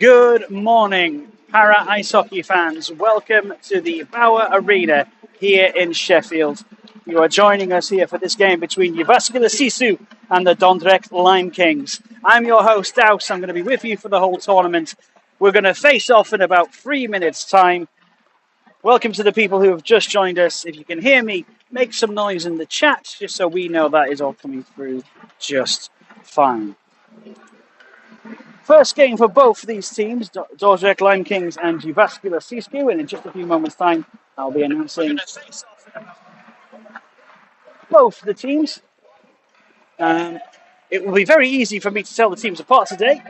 Good morning, para ice hockey fans. Welcome to the Bauer Arena here in Sheffield. You are joining us here for this game between Jyväskylä SISU and the Dordrecht Lime Kings. I'm your host, Douse. I'm going to be with you for the whole tournament. We're going to face off in about 3 minutes' time. Welcome to the people who have just joined us. If you can hear me, make some noise in the chat, just so we know that is all coming through just fine. First game for both these teams, Dordrecht Lime Kings and Jyväskylä SISU, and in just a few moments' time, I'll be announcing both the teams. It will be very easy for me to tell the teams apart today.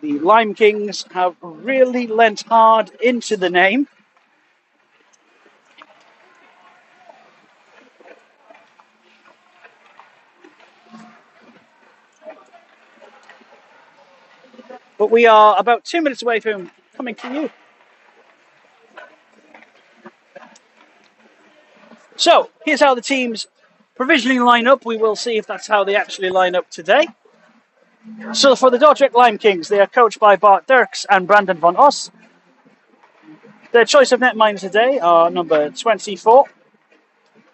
The Lime Kings have really lent hard into the name. But we are about 2 minutes away from coming to you. So, here's how the teams provisionally line up. We will see if that's how they actually line up today. So, for the Dordrecht Lime Kings, they are coached by Bart Dirks and Brandon van Os. Their choice of netminders today are number 24,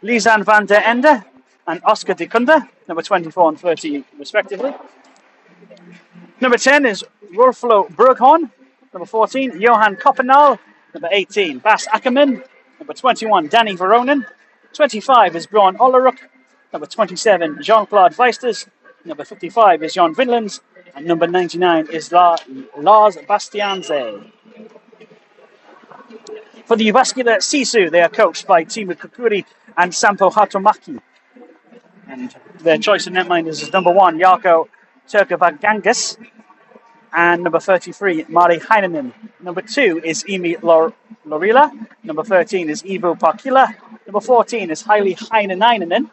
Lisanne van der Ende and Oscar de Kunde, number 24 and 30 respectively. Number 10 is Rolflo Berghorn. Number 14, Johan Koppenal. Number 18, Bas Ackerman. Number 21, Danny Veronen. 25 is Bjorn Olleruk. Number 27, Jean-Claude Weisters. Number 55 is Jan Vinlands. And number 99 is Lars Bastianze. For the Jyväskylä SISU, they are coached by Timo Kukuri and Sampo Hatomaki. And their choice of netminders is number 1, Jarkko Turkavagangas, and number 33, Mari Heinonen. Number 2 is Emi Lorila. Number 13 is Ivo Parkila. Number 14 is Haili Heinonen.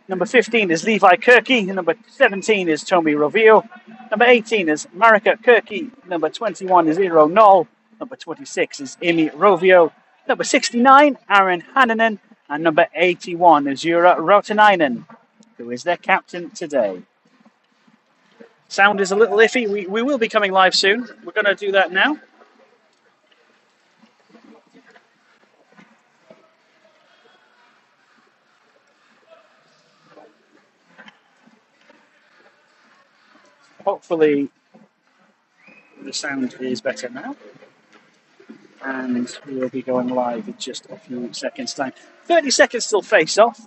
Number 15 is Levi Kirky. Number 17 is Tomi Rovio. Number 18 is Marika Kirky. Number 21 is Eero Knoll. Number 26 is Emi Rovio. Number 69, Aaron Hannanen. And number 81 is Jura Rautanainen, who is their captain today. Sound is a little iffy. We will be coming live soon. We're going to do that now. Hopefully the sound is better now. And we will be going live in just a few seconds' time. 30 seconds till face off.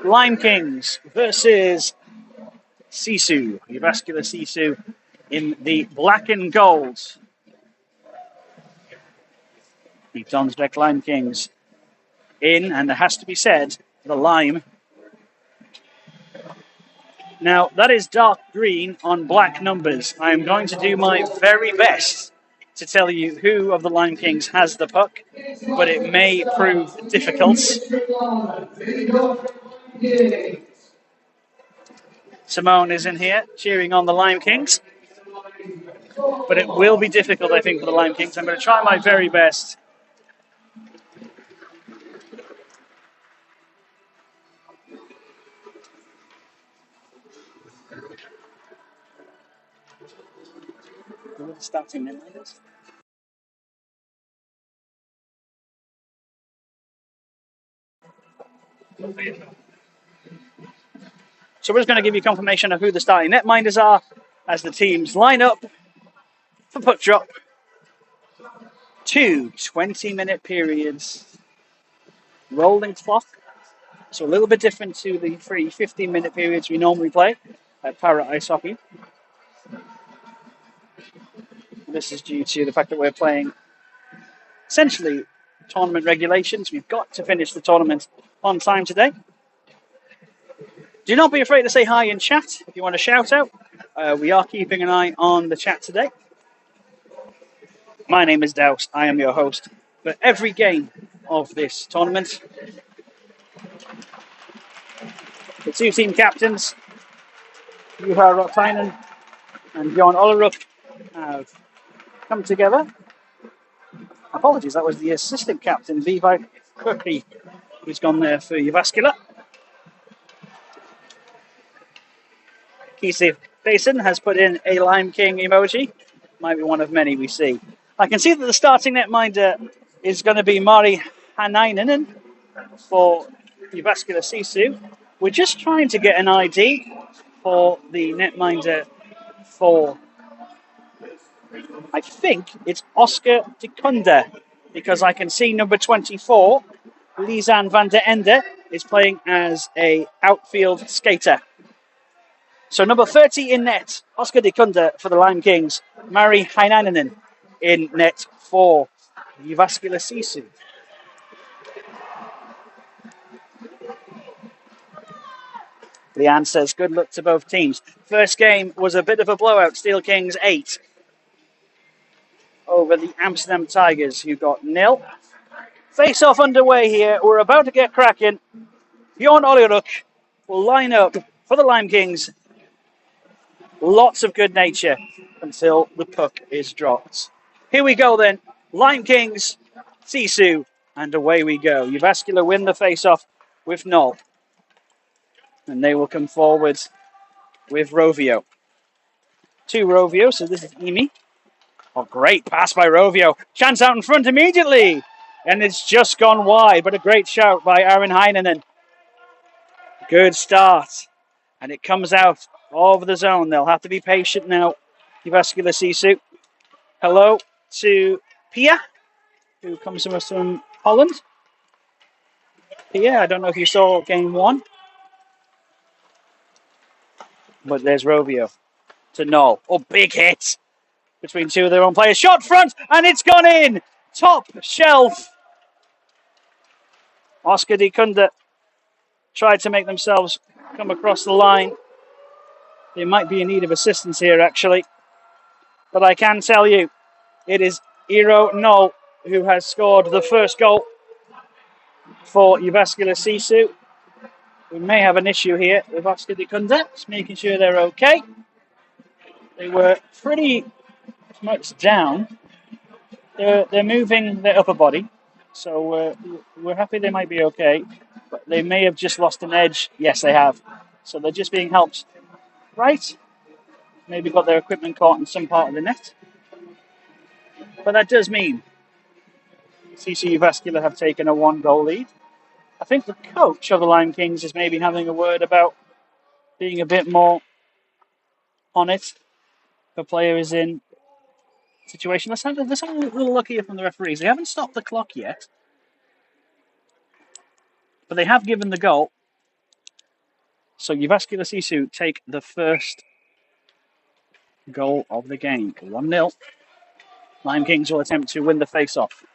Lime Kings versus SISU, Jyväskylä SISU in the black and gold. The Dordrecht Lime Kings in, and it has to be said, the lime. Now, that is dark green on black numbers. I am going to do my very best to tell you who of the Lime Kings has the puck, but it may prove difficult. Simone is in here cheering on the Lime Kings, but it will be difficult, I think, for the Lime Kings. I'm going to try my very best. Starting netminders. So we're just going to give you confirmation of who the starting netminders are as the teams line up for puck drop. 2 20-minute periods. Rolling clock. So a little bit different to the 3 15-minute periods we normally play at para ice hockey. This is due to the fact that we're playing essentially tournament regulations. We've got to finish the tournament on time today. Do not be afraid to say hi in chat if you want to shout out. We are keeping an eye on the chat today. My name is Douse. I am your host for every game of this tournament. The two team captains, Juha Rautainen and Bjorn Olleruk, have come together. Apologies, that was the assistant captain, Levi Cookie, who's gone there for Uvascular. Key Basin has put in a Lime King emoji. Might be one of many we see. I can see that the starting netminder is going to be Mari Hanainen for Uvascular SISU. We're just trying to get an ID for the netminder for, I think it's Oscar de Kunde, because I can see number 24, Lisanne van der Ende, is playing as a outfield skater. So number 30 in net, Oscar de Kunde for the Lime Kings, Mari Heinanen in net for Uvascular SISU. Leanne says good luck to both teams. First game was a bit of a blowout, Steel Kings 8 over the Amsterdam Tigers, who got 0. Face-off underway here, we're about to get cracking. Bjorn Olleruk will line up for the Lime Kings. Lots of good nature until the puck is dropped. Here we go then. Lime Kings, SISU, and away we go. Uvascular win the face-off with Knoll. And they will come forward with Rovio. To Rovio, so this is Emi. Oh, great pass by Rovio. Chance out in front immediately. And it's just gone wide, but a great shout by Aaron Heinanen. Good start. And it comes out over the zone. They'll have to be patient now. Uvascular SISU. Hello to Pia, who comes to us from Holland. Pia, I don't know if you saw game 1. But there's Rovio to Knoll. Oh, big hit between two of their own players. Shot front, and it's gone in. Top shelf. Oscar de Kunde tried to make themselves come across the line. They might be in need of assistance here, actually. But I can tell you, it is Eero Knoll who has scored the first goal for Uvascular SISU. We may have an issue here with Oscar de Kunde, just making sure they're okay. They were pretty much down. They're moving their upper body, so we're happy they might be okay. But they may have just lost an edge. Yes, they have. So they're just being helped right. Maybe got their equipment caught in some part of the net. But that does mean SISU Uvascular have taken a 1-goal lead. I think the coach of the Lime Kings is maybe having a word about being a bit more on it. If a player is in a situation. Let's have a little look here from the referees. They haven't stopped the clock yet. But they have given the goal. So Uvascular SISU take the first goal of the game. 1-0. Lime Kings will attempt to win the face-off.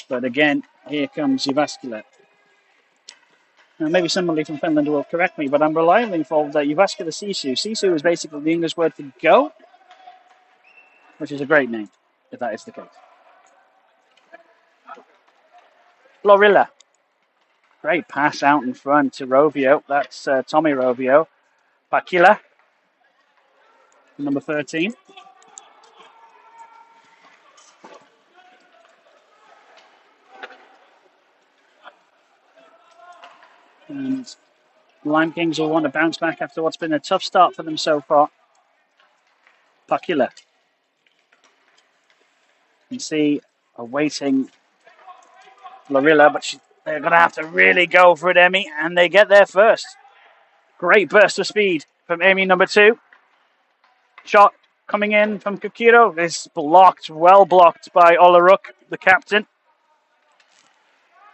But again, here comes Uvascular. Now, maybe somebody from Finland will correct me, but I'm relying informed that Uvascular SISU. SISU is basically the English word for go, which is a great name, if that is the case. Florilla. Great pass out in front to Rovio. That's Tommy Rovio. Pakila, number 13. And Lime Kings will want to bounce back after what's been a tough start for them so far. Pakila. You can see awaiting Florilla, but they're going to have to really go for it, Emmy, and they get there first. Great burst of speed from Emmy, number 2. Shot coming in from Kukiro is blocked, well blocked by Olleruk, the captain.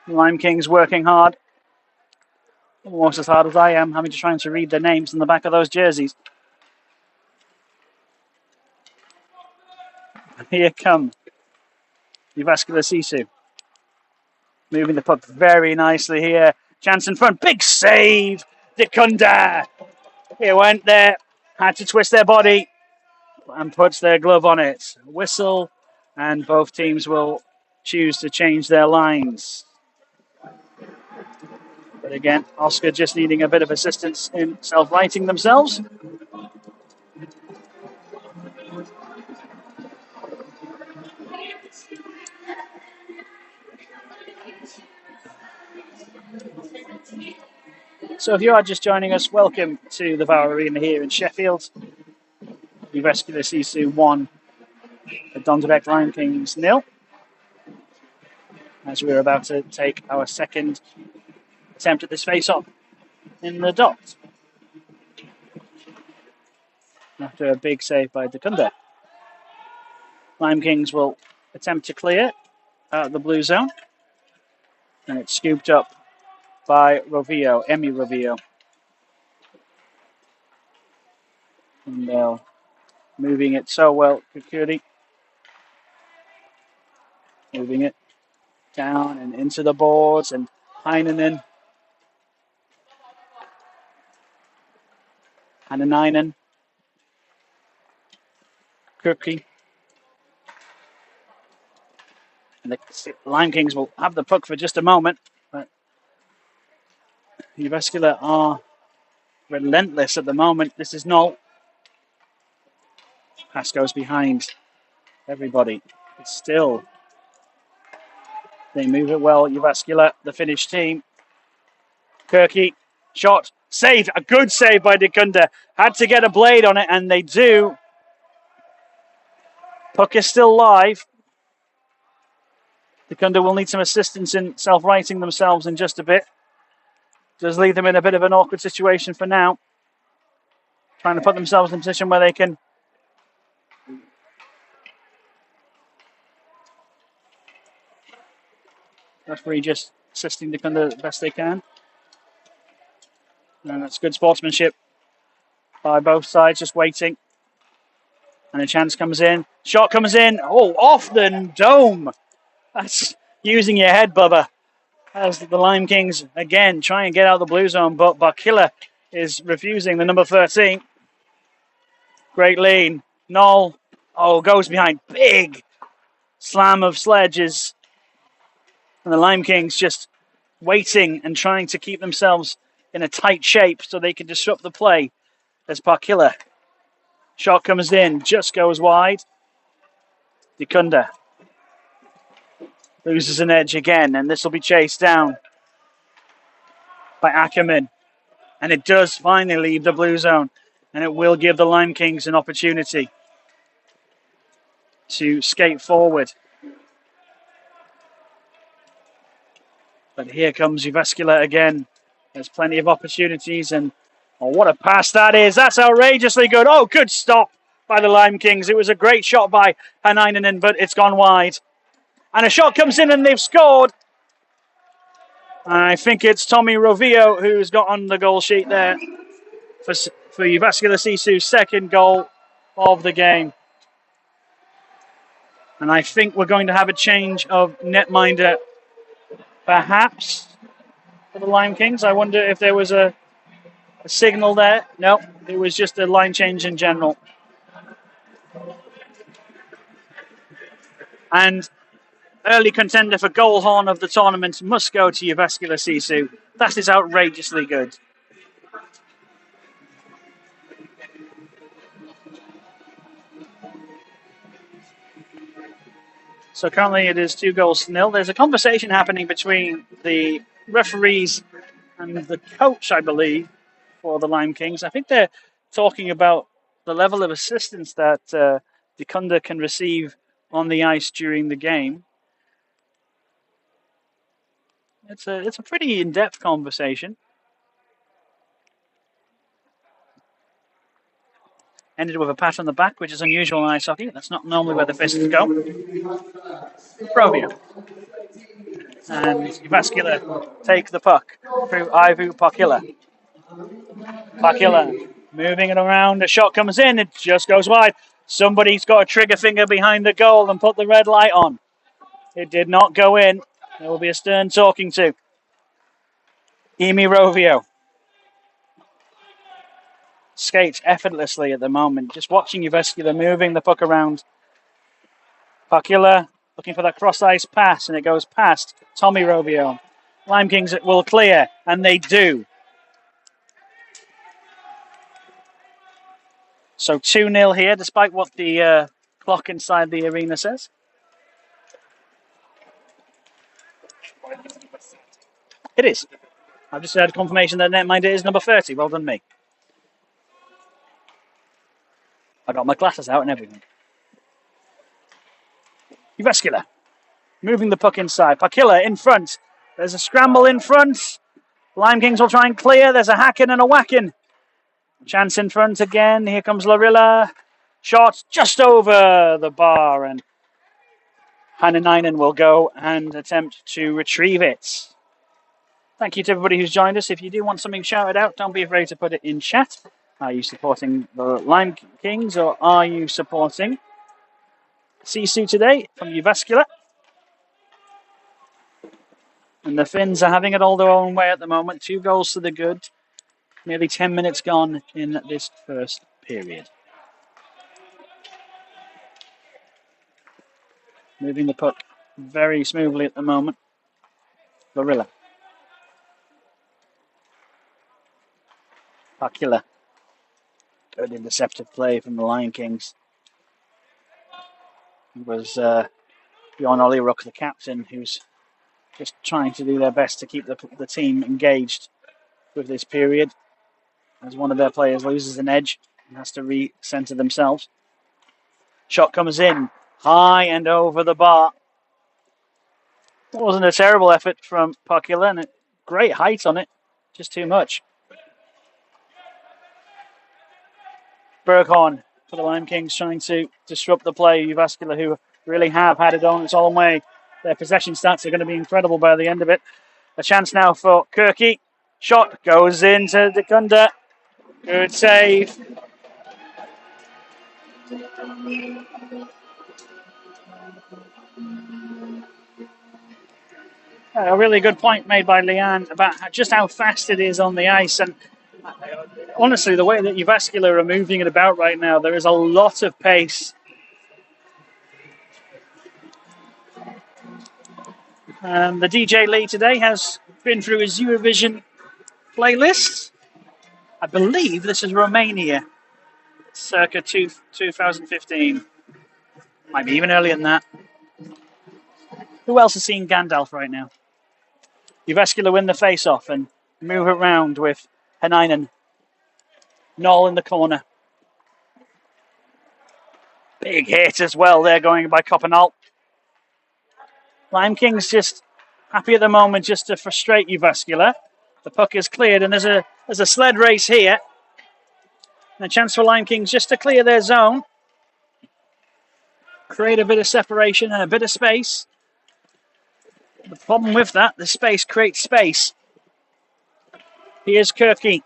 Lime Kings working hard. Almost as hard as I am, having to try to read their names on the back of those jerseys. Here come Uvascular SISU. Moving the puck very nicely here. Chance in front. Big save. De Kunde. He went there. Had to twist their body and puts their glove on it. Whistle. And both teams will choose to change their lines. But again, Oscar just needing a bit of assistance in self-righting themselves. So if you are just joining us, welcome to the VAR Arena here in Sheffield. Uvascular SISU 1, the Donderbeck Lime Kings 0. As we're about to take our second attempt at this face-off in the dot. After a big save by Dekunda. Lime Kings will attempt to clear out of the blue zone. And it's scooped up by Rovio, Emi Rovio. And they're moving it so well, Kukuri. Moving it down and into the boards, and Heinonen. Hananainen. Cookie. And the Lime Kings will have the puck for just a moment, but Uvascular are relentless at the moment. This is Knoll. Pass goes behind everybody. It's still, they move it well. Uvascular, the Finnish team. Kirky, shot, saved. A good save by Dekunda. Had to get a blade on it, and they do. Puck is still live. Dekunda will need some assistance in self-righting themselves in just a bit. Does leave them in a bit of an awkward situation for now. Trying to put themselves in a position where they can referee just assisting Dekunda the best they can. And that's good sportsmanship by both sides, just waiting. And a chance comes in. Shot comes in. Oh, off the dome. That's using your head, Bubba. As the Lime Kings, again, try and get out of the blue zone, but Barkilla is refusing, the number 13. Great lean. Knoll, goes behind. Big slam of sledges. And the Lime Kings just waiting and trying to keep themselves in a tight shape so they can disrupt the play as Barkilla. Shot comes in, just goes wide. Dekunda loses an edge again, and this will be chased down by Ackerman. And it does finally leave the blue zone, and it will give the Lime Kings an opportunity to skate forward. But here comes Uvascular again. There's plenty of opportunities, and what a pass that is. That's outrageously good. Oh, good stop by the Lime Kings. It was a great shot by Hanainen, but it's gone wide. And a shot comes in, and they've scored. I think it's Tommy Rovio who's got on the goal sheet there for Uvascular SISU's second goal of the game. And I think we're going to have a change of netminder, perhaps, for the Lime Kings. I wonder if there was a signal there. No, it was just a line change in general. And early contender for goal horn of the tournament must go to Uvascular SISU. That is outrageously good. So currently it is 2-0. There's a conversation happening between the referees and the coach, I believe, for the Lime Kings. I think they're talking about the level of assistance that Dekunda can receive on the ice during the game. It's a pretty in-depth conversation. Ended with a pat on the back, which is unusual in ice hockey. That's not normally where the fists go. Provio. And Uvascular take the puck through Ivu Parkilla. Parkilla moving it around. A shot comes in. It just goes wide. Somebody's got a trigger finger behind the goal and put the red light on. It did not go in. There will be a stern talking to. Emi Rovio skates effortlessly at the moment. Just watching Uvascular moving the puck around. Parkilla looking for that cross-ice pass, and it goes past Tommy Rovio. Lime Kings will clear, and they do. So 2-0 here, despite what the clock inside the arena says. It is. I've just had confirmation that netminder is number 30. Well done, me. I got my glasses out and everything. Uvascular moving the puck inside. Pakila in front. There's a scramble in front. Lime Kings will try and clear. There's a hacking and a whacking. Chance in front again. Here comes Larilla. Shot just over the bar, and Hananainen will go and attempt to retrieve it. Thank you to everybody who's joined us. If you do want something shouted out, don't be afraid to put it in chat. Are you supporting the Lime Kings or are you supporting SISU today from Uvascular? And the Finns are having it all their own way at the moment. 2 goals to the good. Nearly 10 minutes gone in this first period. Moving the puck very smoothly at the moment. Larilla. Pakila. Good interceptive play from the Lion Kings. It was Bjorn Ollyrook, the captain, who's just trying to do their best to keep the team engaged with this period. As one of their players loses an edge and has to re-center themselves. Shot comes in, high and over the bar. It wasn't a terrible effort from Pakila, and great height on it, just too much. Berghorn for the Lime Kings trying to disrupt the play. Uvascular, who really have had it on its own way. Their possession stats are going to be incredible by the end of it. A chance now for Kirky. Shot goes into Dekunda. Good save. A really good point made by Leanne about just how fast it is on the ice. And honestly, the way that Uvascular are moving it about right now, there is a lot of pace. The DJ Lee today has been through his Eurovision playlist. I believe this is Romania, circa 2015. Might be even earlier than that. Who else is seeing Gandalf right now? Uvascular win the face-off and move it round with Haninen. Knoll in the corner. Big hit as well there going by Coppenall. Lime Kings just happy at the moment just to frustrate Uvascular. The puck is cleared and there's a sled race here. And a chance for Lime Kings just to clear their zone. Create a bit of separation and a bit of space. The problem with that, the space creates space. Here's Kirky.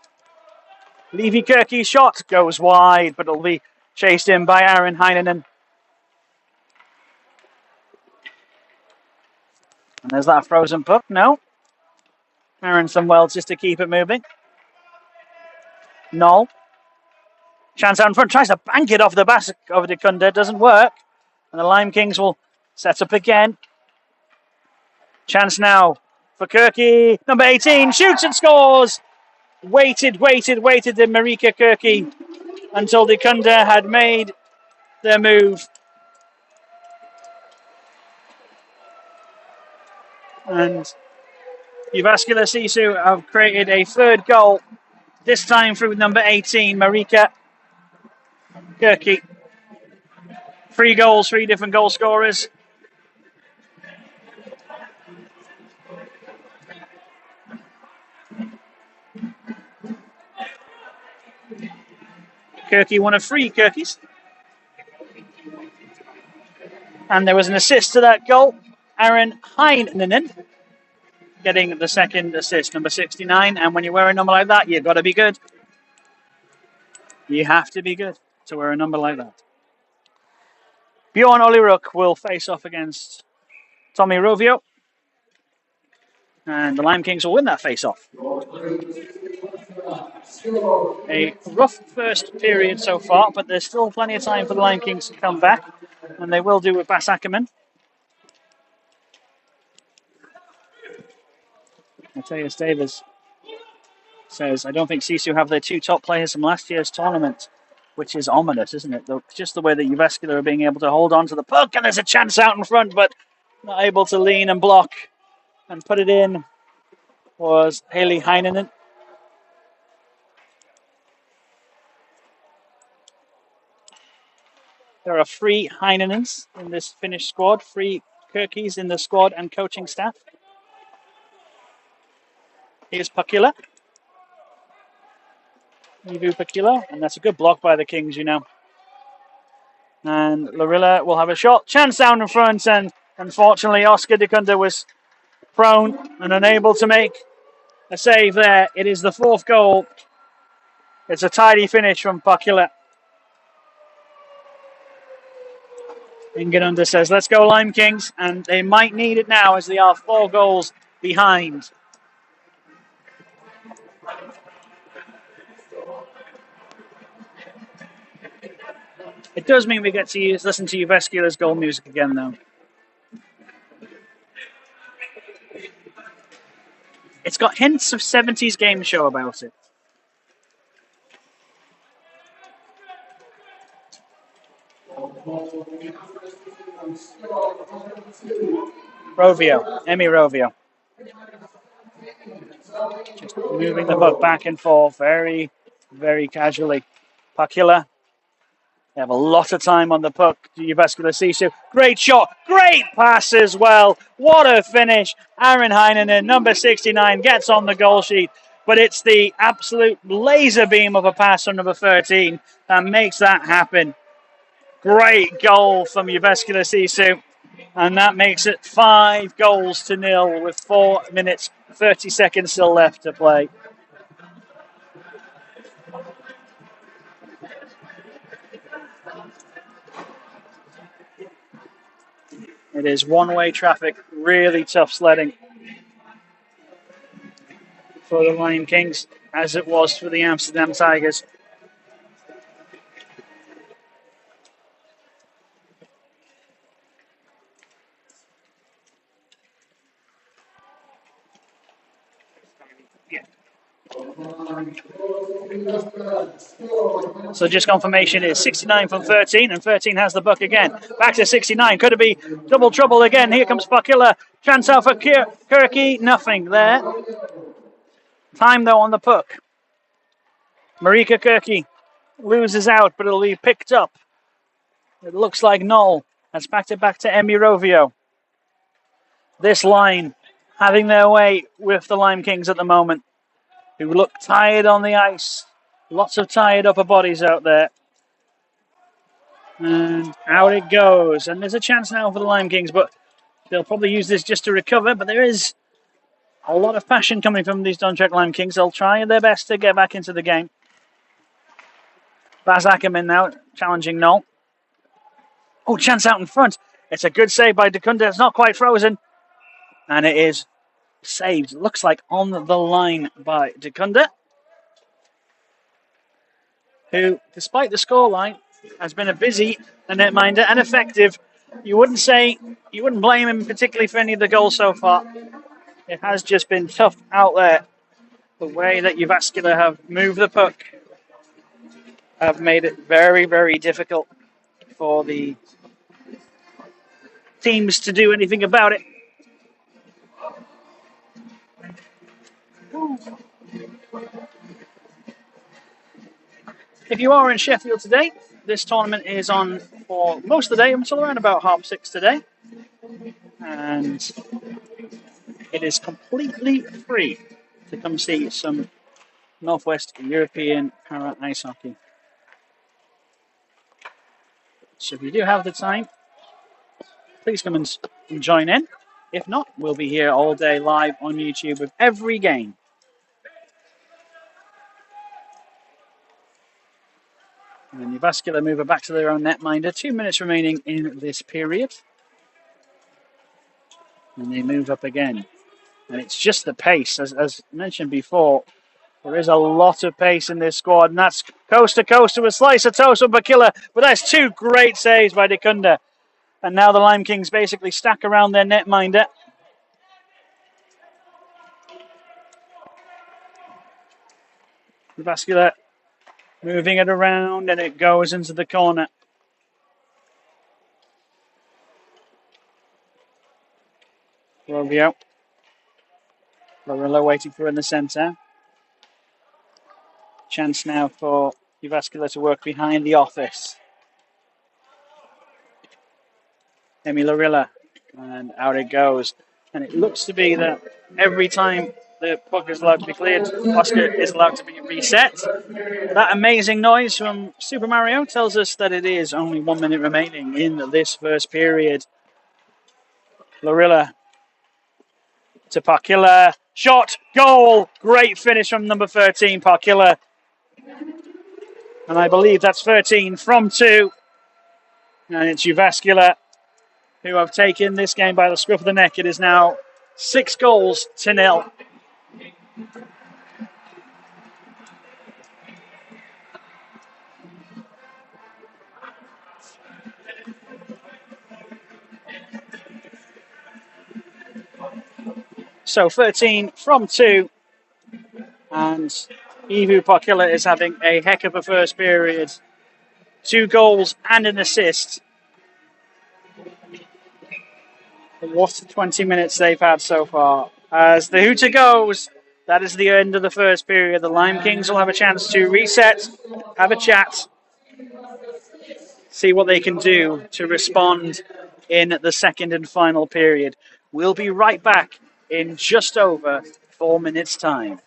Levi Kirky's shot goes wide, but it'll be chased in by Aaron Heinonen. And there's that frozen puck. No. Aaron Sunwell just to keep it moving. Knoll. Chance out in front. Tries to bank it off the back of Dekunda. Doesn't work. And the Lime Kings will set up again. Chance now for Kirky. Number 18 shoots and scores. Waited in Marika Kirky until Dekunda had made their move. And Uvascular SISU have created a third goal, this time through number 18, Marika Kirky. 3 goals, 3 different goal scorers. Kirky, one of 3 Kirkys. And there was an assist to that goal. Aaron Heinonen getting the second assist, number 69. And when you wear a number like that, you've got to be good. You have to be good to wear a number like that. Bjorn Ollyrook will face off against Tommy Rovio. And the Lime Kings will win that face-off. A rough first period so far, but there's still plenty of time for the Lime Kings to come back. And they will do with Bas Ackerman. Matthias Davis says, I don't think SISU have their 2 top players from last year's tournament, which is ominous, isn't it? Just the way that Uvascular are being able to hold on to the puck, and there's a chance out in front, but not able to lean and block and put it in. was Haley Heinonen. There are 3 Heinenens in this Finnish squad, 3 Kirkis in the squad and coaching staff. Here's Pakila. Ivu Pakila, and that's a good block by the Kings, you know. And Lorilla will have a shot. Chance down in front, and unfortunately Oscar de Cunda was prone and unable to make a save there. It is the 4th goal. It's a tidy finish from Pakila. Ingenunda says, let's go Lime Kings, and they might need it now as they are 4 goals behind. It does mean we get to listen to Uvescula's goal music again, though. It's got hints of 70s game show about it. Emmy Rovio. Just moving the puck back and forth very, very casually. Pakila. They have a lot of time on the puck. Uvescula SISU. Great shot. Great pass as well. What a finish. Aaron Heinonen, number 69, gets on the goal sheet. But it's the absolute laser beam of a pass from number 13 that makes that happen. Great goal from Uvescula SISU. And that makes it 5-0 with 4 minutes, 30 seconds still left to play. It is one-way traffic, really tough sledding for the Lime Kings, as it was for the Amsterdam Tigers. So just confirmation is 69 from 13, and 13 has the buck again. Back to 69. Could it be double trouble again? Here comes Pakila. Chance out for Kirky. Nothing there. Time, though, on the puck. Marika Kirky loses out, but it'll be picked up. It looks like Knoll has backed it back to Emmy Rovio. This line having their way with the Lime Kings at the moment, who look tired on the ice. Lots of tired upper bodies out there. And out it goes. And there's a chance now for the Lime Kings, but they'll probably use this just to recover. But there is a lot of passion coming from these Donchek Lime Kings. They'll try their best to get back into the game. Baz Ackerman now challenging Knoll. Oh, chance out in front. It's a good save by de Cunda. It's not quite frozen. And it is saved. Looks like on the line by de Cunda, who, despite the scoreline, has been a busy netminder and effective. You wouldn't blame him particularly for any of the goals so far. It has just been tough out there. The way that Uvescula have moved the puck have made it very, very difficult for the teams to do anything about it. If you are in Sheffield today, this tournament is on for most of the day until around about 6:30 today. And it is completely free to come see some Northwest European para ice hockey. So if you do have the time, please come and join in. If not, we'll be here all day live on YouTube with every game. And then Uvescula move it back to their own netminder. 2 minutes remaining in this period. And they move up again. And it's just the pace. As mentioned before, there is a lot of pace in this squad. And that's coast to coast with a slice of toast from Bakilla. But that's 2 great saves by de Cunda. And now the Lime Kings basically stack around their netminder. Uvescula moving it around, and it goes into the corner. Rovio Lorilla waiting for her in the centre. Chance now for Uvascular to work behind the office. Emi Lorilla, and out it goes. And it looks to be that every time the puck is allowed to be cleared, Oscar is allowed to be reset. That amazing noise from Super Mario tells us that it is only 1 minute remaining in this first period. Lorilla to Parkilla. Shot, goal, great finish from number 13, Parkilla. And I believe that's 13 from 2. And it's Uvascular who have taken this game by the scruff of the neck. It is now 6-0. So 13 from 2. And Ivu Parkilla is having a heck of a first period. 2 goals and an assist. What 20 minutes they've had so far. As the hooter goes, that is the end of the first period. The Lime Kings will have a chance to reset, have a chat, see what they can do to respond in the second and final period. We'll be right back in just over 4 minutes' time.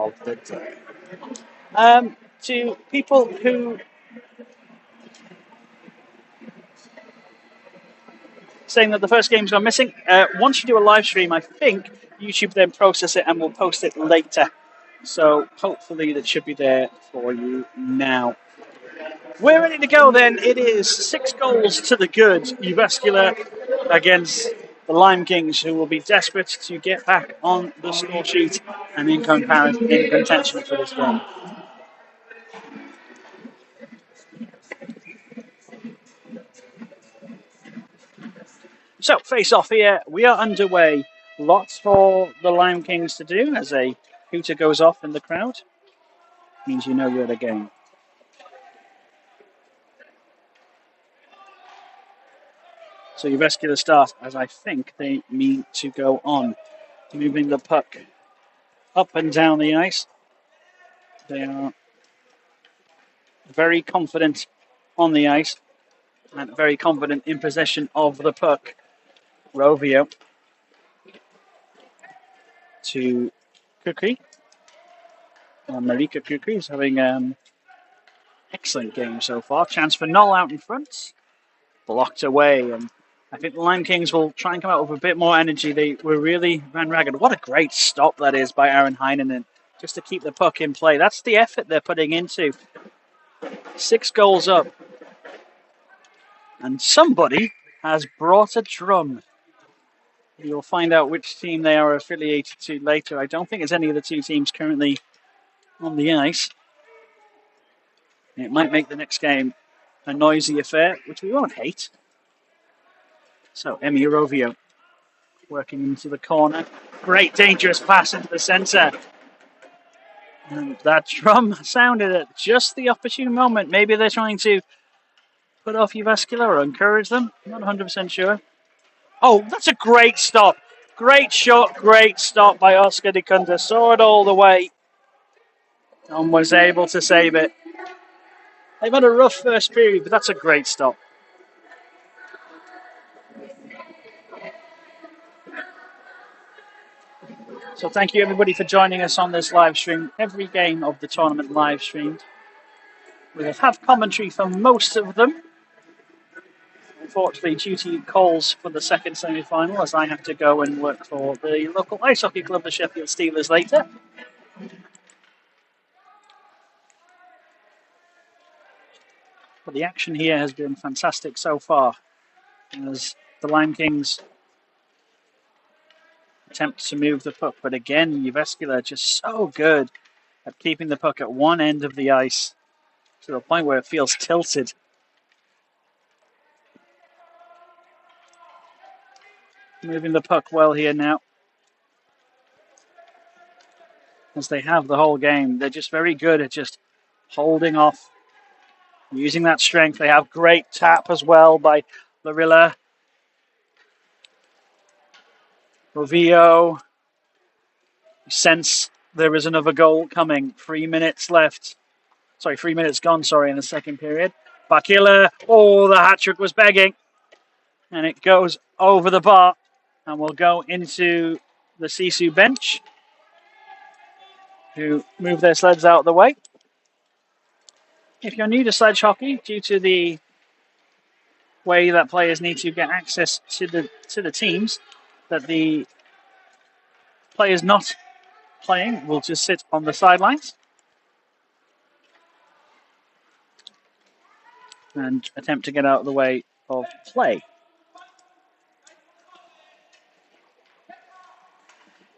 of the day. To people who saying that the first game's gone missing, once you do a live stream, I think YouTube then process it and will post it later. So hopefully that should be there for you now. We're ready to go then. It is 6 goals to the good. Uvascular against the Lime Kings, who will be desperate to get back on the score sheet and in contention for this game. So, face off here. We are underway. Lots for the Lime Kings to do as a hooter goes off in the crowd. Means you know you're at a game. So Uvascular start, as I think they mean to go on. Moving the puck up and down the ice. They are very confident on the ice and very confident in possession of the puck. Rovio to Kukri. Marika Kukri is having an excellent game so far. Chance for Knoll out in front. Blocked away, and I think the Lime Kings will try and come out with a bit more energy. They were really ran ragged. What a great stop that is by Aaron Heinen, just to keep the puck in play. That's the effort they're putting into. 6 goals up. And somebody has brought a drum. You'll find out which team they are affiliated to later. I don't think it's any of the two teams currently on the ice. It might make the next game a noisy affair, which we won't hate. So, Emi Rovio working into the corner. Great dangerous pass into the centre. And that drum sounded at just the opportune moment. Maybe they're trying to put off Uvascular or encourage them. Not 100% sure. Oh, that's a great stop. Great shot, great stop by Oscar de Cunda. Saw it all the way and was able to save it. They've had a rough first period, but that's a great stop. So thank you everybody for joining us on this live stream. Every game of the tournament live streamed. We'll have commentary for most of them. Unfortunately, due to calls for the second semi-final, as I have to go and work for the local ice hockey club, the Sheffield Steelers, later. But the action here has been fantastic so far, as the Lime Kings attempt to move the puck. But again, Uvascular just so good at keeping the puck at one end of the ice to the point where it feels tilted. Moving the puck well here now, as they have the whole game. They're just very good at just holding off, using that strength. They have great tap as well by Larilla. Rovio. Sense there is another goal coming. 3 minutes left. 3 minutes gone, in the second period. Bakila. Oh, the hat trick was begging. And it goes over the bar. And we'll go into the SISU bench, who move their sleds out of the way. If you're new to sledge hockey, due to the way that players need to get access to the teams, that the players not playing will just sit on the sidelines and attempt to get out of the way of play.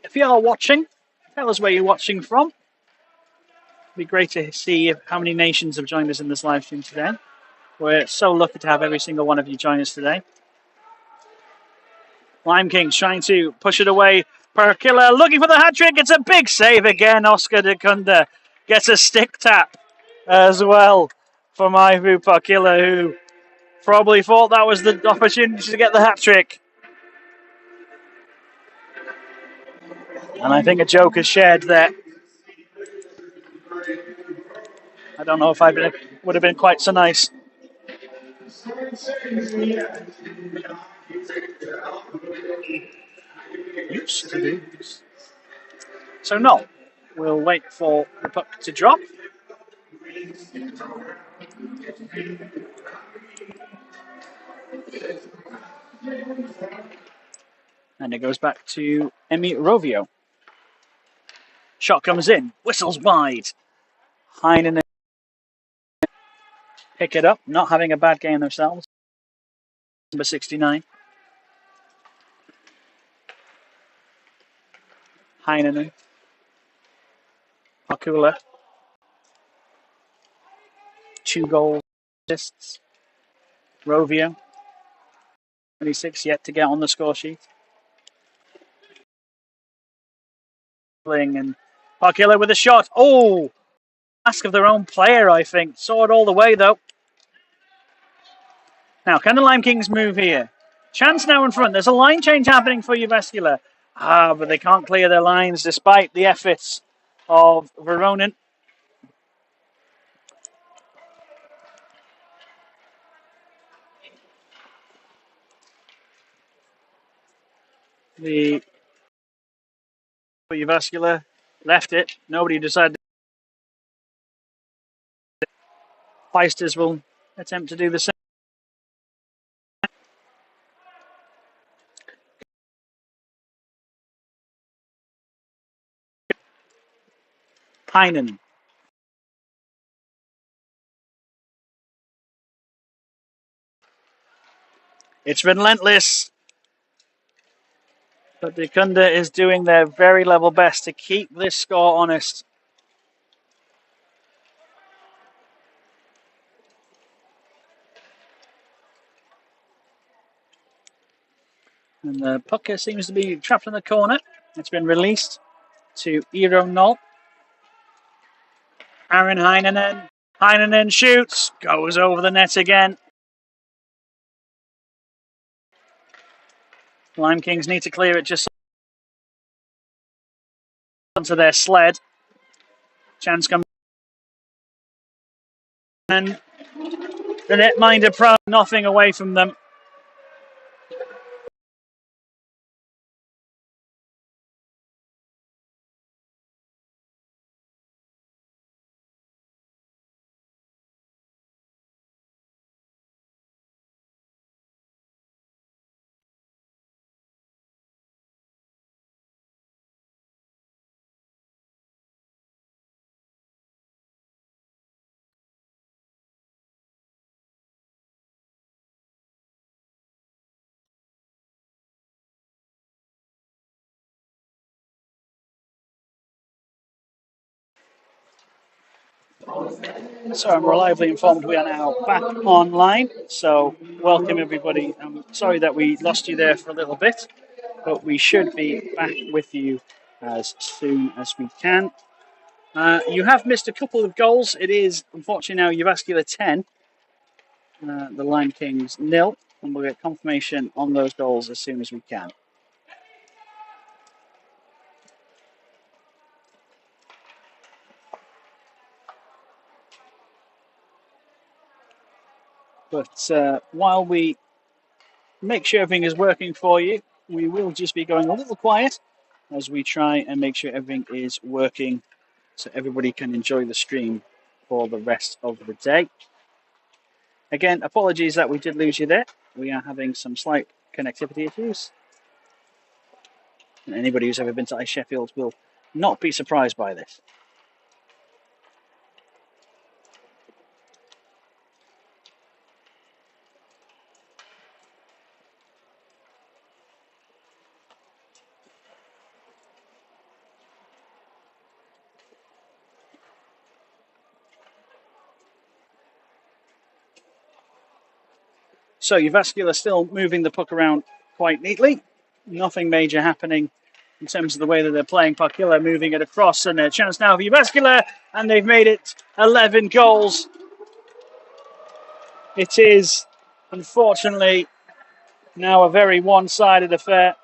If you are watching, tell us where you're watching from. It'd be great to see how many nations have joined us in this live stream today. We're so lucky to have every single one of you join us today. Lime Kings trying to push it away. Perkilla looking for the hat trick. It's a big save again. Oscar de Cunda gets a stick tap as well for Maivu Perkilla, who probably thought that was the opportunity to get the hat trick. And I think a joke is shared there. I don't know if would have been quite so nice. Used to do. So no. We'll wait for the puck to drop. And it goes back to NEPIHL25. Shot comes in, whistles wide. Heinen pick it up, not having a bad game themselves. Number 69. Heinen. Pakula. 2 goals, assists. Rovio. 26 yet to get on the score sheet. And Pakula with a shot. Oh! Ask of their own player, I think. Saw it all the way, though. Now, can the Lime Kings move here? Chance now in front. There's a line change happening for Jyväskylä. But they can't clear their lines despite the efforts of Veronin. The Jyväskylä left it. Nobody decided. Feisters will attempt to do the same. Heinen. It's relentless. But the Kunda is doing their very level best to keep this score honest. And the puck seems to be trapped in the corner. It's been released to Eero Noll. Aaron Heinonen. Heinonen shoots. Goes over the net again. Lime Kings need to clear it just onto their sled. Chance comes. And the netminder pro, nothing away from them. So I'm reliably informed we are now back online. So welcome everybody. I'm sorry that we lost you there for a little bit, but we should be back with you as soon as we can. You have missed a couple of goals. It is unfortunately now Jyväskylä 10, the Lime Kings 0, and we'll get confirmation on those goals as soon as we can. But while we make sure everything is working for you, we will just be going a little quiet as we try and make sure everything is working so everybody can enjoy the stream for the rest of the day. Again, apologies that we did lose you there. We are having some slight connectivity issues. And anybody who's ever been to Ice Sheffield will not be surprised by this. So Jyväskylä still moving the puck around quite neatly. Nothing major happening in terms of the way that they're playing. Pakula moving it across, and a chance now for Jyväskylä, and they've made it 11 goals. It is, unfortunately, now a very one-sided affair.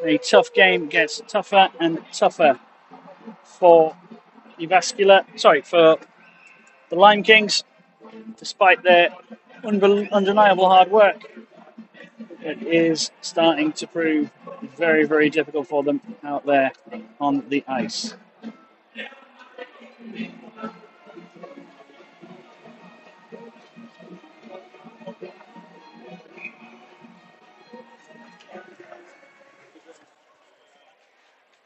A tough game gets tougher and tougher for Jyväskylä. Sorry, for the Lime Kings, despite their undeniable hard work. It is starting to prove very, very difficult for them out there on the ice.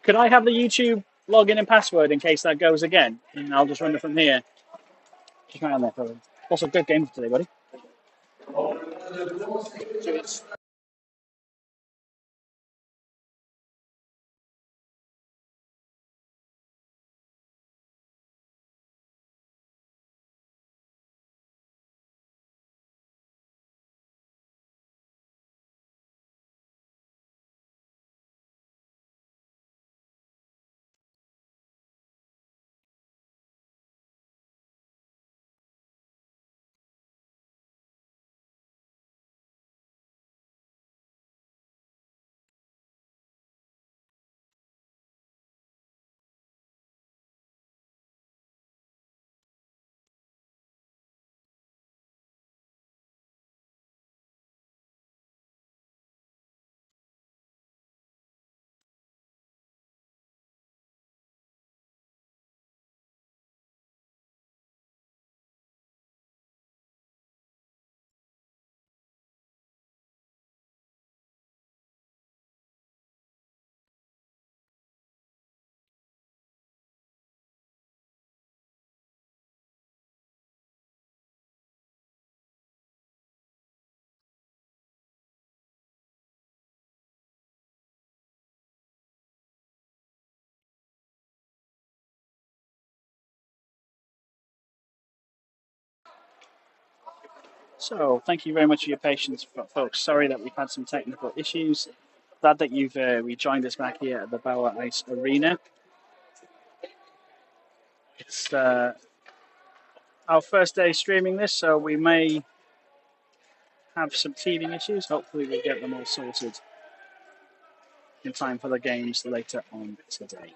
Could I have the YouTube login and password in case that goes again? And I'll just run it from here. Just right on there, probably. Also, good game today, buddy. So, thank you very much for your patience, folks. Sorry that we've had some technical issues. Glad that you've rejoined us back here at the Bauer Ice Arena. It's our first day streaming this, so we may have some teething issues. Hopefully, we'll get them all sorted in time for the games later on today.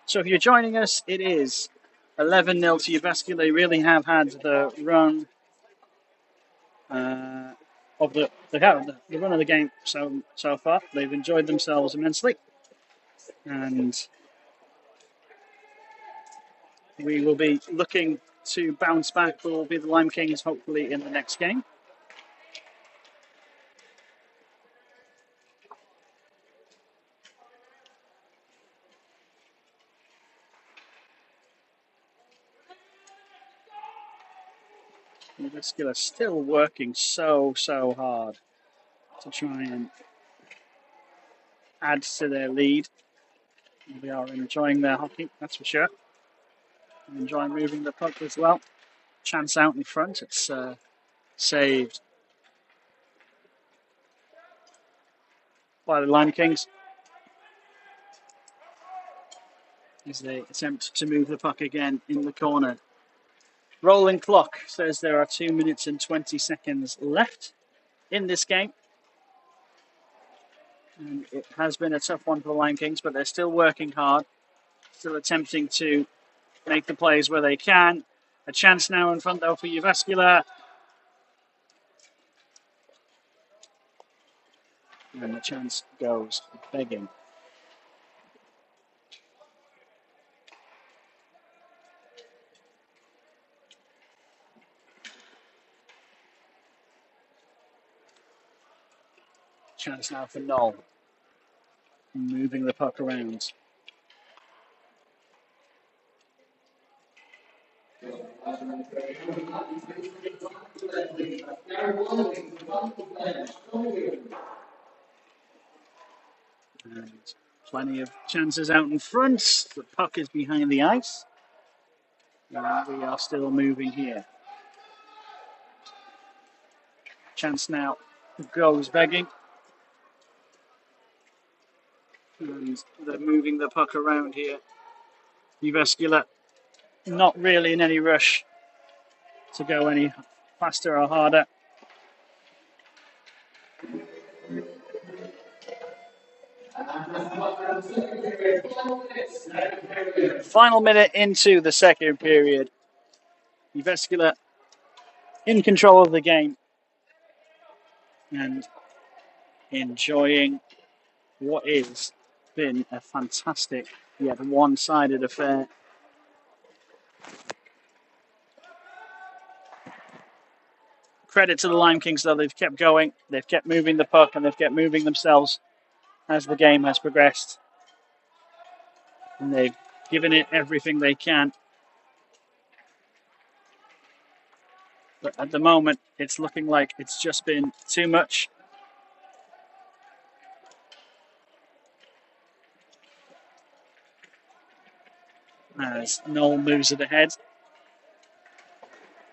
So, if you're joining us, it is 11-0 to Uvascular. They really have had the run of the run of the game so far. They've enjoyed themselves immensely, and we will be looking to bounce back. Will be the Lime Kings hopefully in the next game. Uvascular still working so hard to try and add to their lead. They are enjoying their hockey, that's for sure. Enjoying moving the puck as well. Chance out in front. It's saved by the Lime Kings as they attempt to move the puck again in the corner. Rolling clock says there are 2 minutes and 20 seconds left in this game. And it has been a tough one for the Lime Kings, but they're still working hard, still attempting to make the plays where they can. A chance now in front, though, for Uvascular. And the chance goes begging. Chance now for Knoll. Moving the puck around. And plenty of chances out in front. The puck is behind the ice. And we are still moving here. Chance now goes begging. And they're moving the puck around here. Uvascular not really in any rush to go any faster or harder. Final minute into the second period. Uvascular in control of the game. and enjoying what is been a fantastic yet one-sided affair. Credit to the Lime Kings, though. They've kept going. They've kept moving the puck and they've kept moving themselves as the game has progressed. And they've given it everything they can. But at the moment, it's looking like it's just been too much. As Noel moves it ahead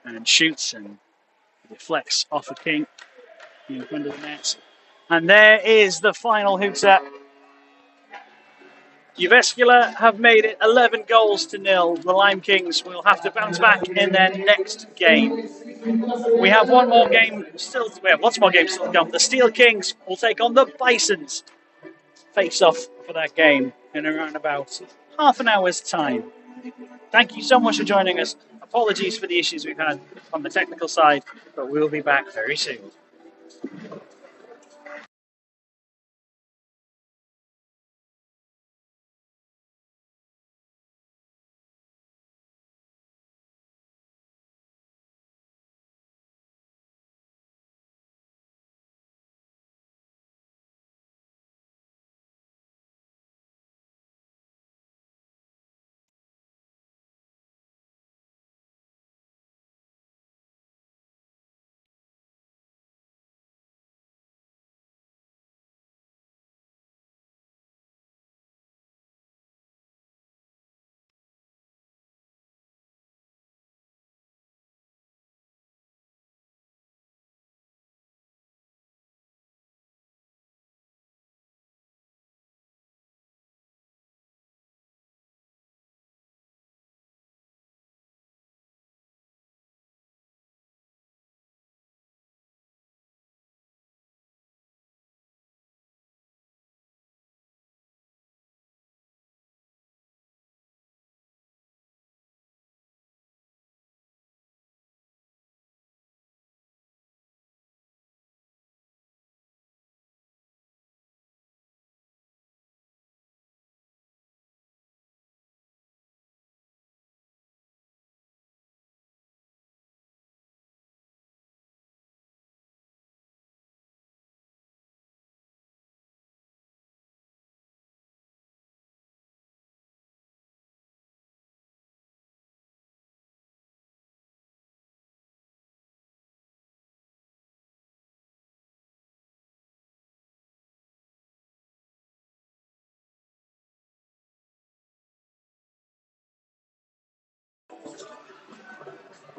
and shoots and deflects off a King in front of the net. And there is the final hooter. Uvescula have made it 11 goals to nil. The Lime Kings will have to bounce back in their next game. We have one more game still. We have lots more games still to come. The Steel Kings will take on the Bisons. Face off for that game in around about half an hour's time. Thank you so much for joining us. Apologies for the issues we've had on the technical side, but we'll be back very soon.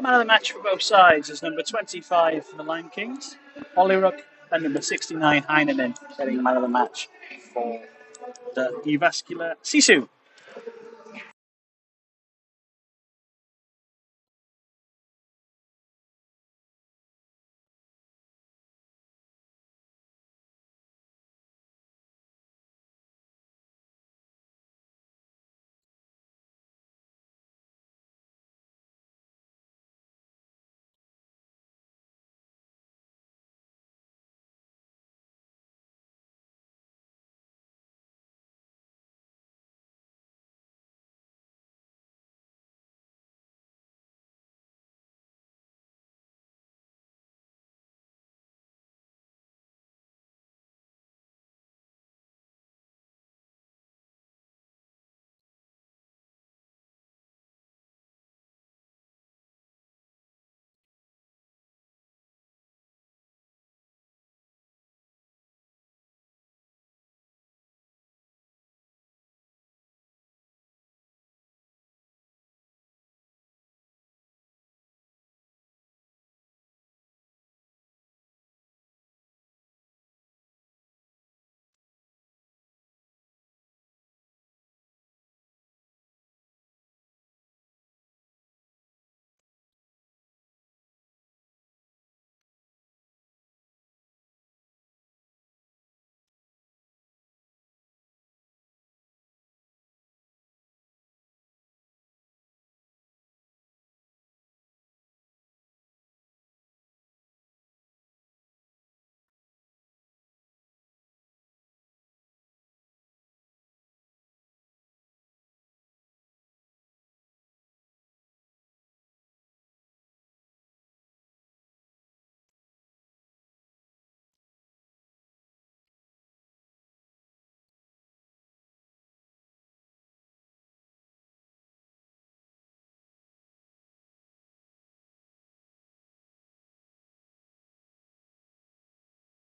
Man of the match for both sides is number 25 for the Lime Kings, Olyrook, and number 69, Heinemann, getting man of the match for the Uvascular SISU.